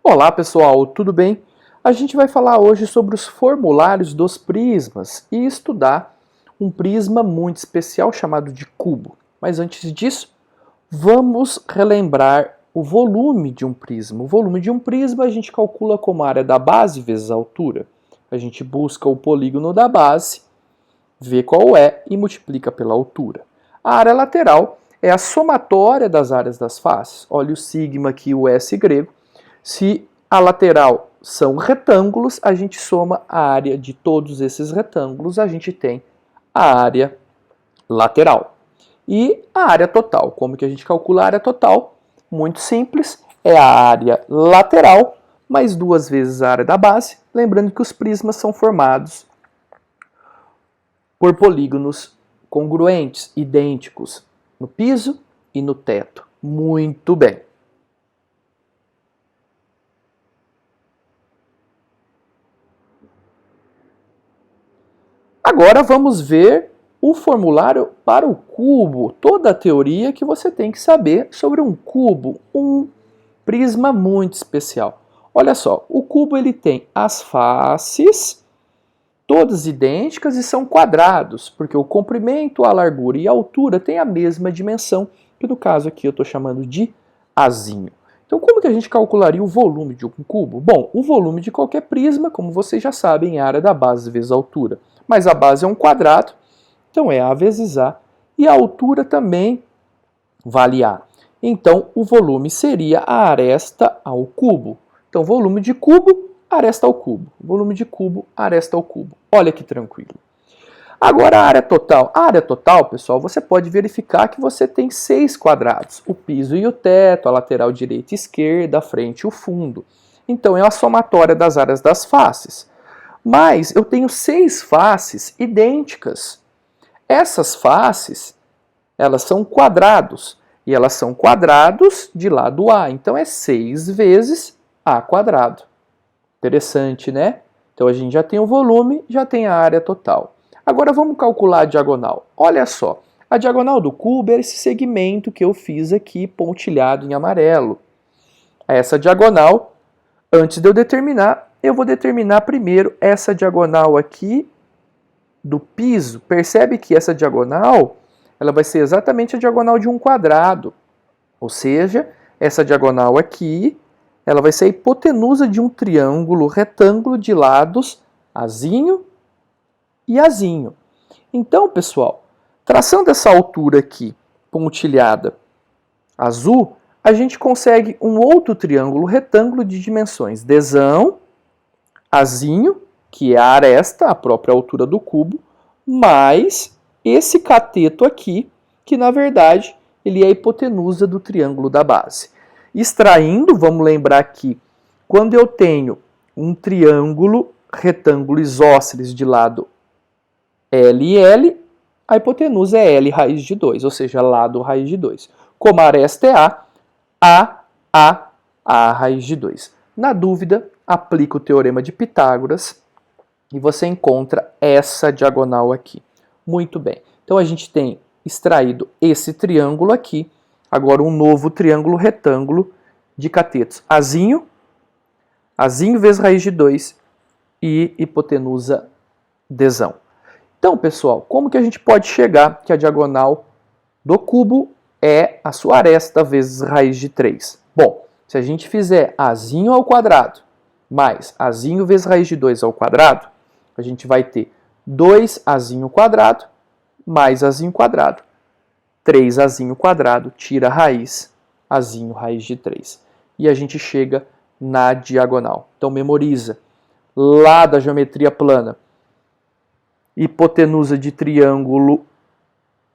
Olá pessoal, tudo bem? A gente vai falar hoje sobre os formulários dos prismas e estudar um prisma muito especial chamado de cubo. Mas antes disso, vamos relembrar o volume de um prisma. O volume de um prisma a gente calcula como a área da base vezes a altura. A gente busca o polígono da base, vê qual é e multiplica pela altura. A área lateral é a somatória das áreas das faces. Olha o sigma aqui, o S grego. Se a lateral são retângulos, a gente soma a área de todos esses retângulos, a gente tem a área lateral. E a área total, como que a gente calcula a área total? Muito simples, é a área lateral mais 2 vezes a área da base, lembrando que os prismas são formados por polígonos congruentes, idênticos, no piso e no teto. Muito bem. Agora vamos ver o formulário para o cubo, toda a teoria que você tem que saber sobre um cubo, um prisma muito especial. Olha só, o cubo ele tem as faces todas idênticas e são quadrados, porque o comprimento, a largura e a altura têm a mesma dimensão, que no caso aqui eu estou chamando de azinho. Então como que a gente calcularia o volume de um cubo? Bom, o volume de qualquer prisma, como vocês já sabem, é a área da base vezes a altura. Mas a base é um quadrado, então é A vezes A, e a altura também vale A. Então, o volume seria a aresta ao cubo. Então, volume de cubo, aresta ao cubo. Volume de cubo, aresta ao cubo. Olha que tranquilo. Agora, a área total. A área total, pessoal, você pode verificar que você tem 6 quadrados. O piso e o teto, a lateral direita e esquerda, a frente e o fundo. Então, é a somatória das áreas das faces. Mas eu tenho 6 faces idênticas. Essas faces, elas são quadrados. E elas são quadrados de lado A. Então é 6 vezes A quadrado. Interessante, né? Então a gente já tem o volume, já tem a área total. Agora vamos calcular a diagonal. Olha só, a diagonal do cubo é esse segmento que eu fiz aqui pontilhado em amarelo. Essa diagonal, antes de eu determinar, eu vou determinar primeiro essa diagonal aqui do piso. Percebe que essa diagonal, ela vai ser exatamente a diagonal de um quadrado. Ou seja, essa diagonal aqui, ela vai ser a hipotenusa de um triângulo retângulo de lados azinho e azinho. Então, pessoal, traçando essa altura aqui, pontilhada azul, a gente consegue um outro triângulo retângulo de dimensões desão, azinho, que é a aresta, a própria altura do cubo, mais esse cateto aqui, que na verdade ele é a hipotenusa do triângulo da base. Extraindo, vamos lembrar que quando eu tenho um triângulo retângulo isósceles de lado L e L, a hipotenusa é L raiz de 2, ou seja, lado raiz de 2. Como a aresta é A raiz de 2. Na dúvida, aplica o teorema de Pitágoras e você encontra essa diagonal aqui. Muito bem. Então a gente tem extraído esse triângulo aqui, agora um novo triângulo retângulo de catetos azinho, azinho vezes raiz de 2 e hipotenusa desão. Então, pessoal, como que a gente pode chegar que a diagonal do cubo é a sua aresta vezes raiz de 3? Bom, se a gente fizer azinho ao quadrado mais azinho vezes raiz de 2 ao quadrado, a gente vai ter 2azinho quadrado mais azinho quadrado. 3azinho quadrado tira a raiz, azinho raiz de 3. E a gente chega na diagonal. Então memoriza, lá da geometria plana, hipotenusa de triângulo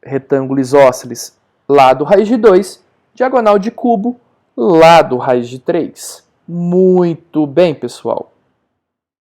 retângulo isósceles, lado raiz de 2, diagonal de cubo, lado raiz de 3. Muito bem, pessoal.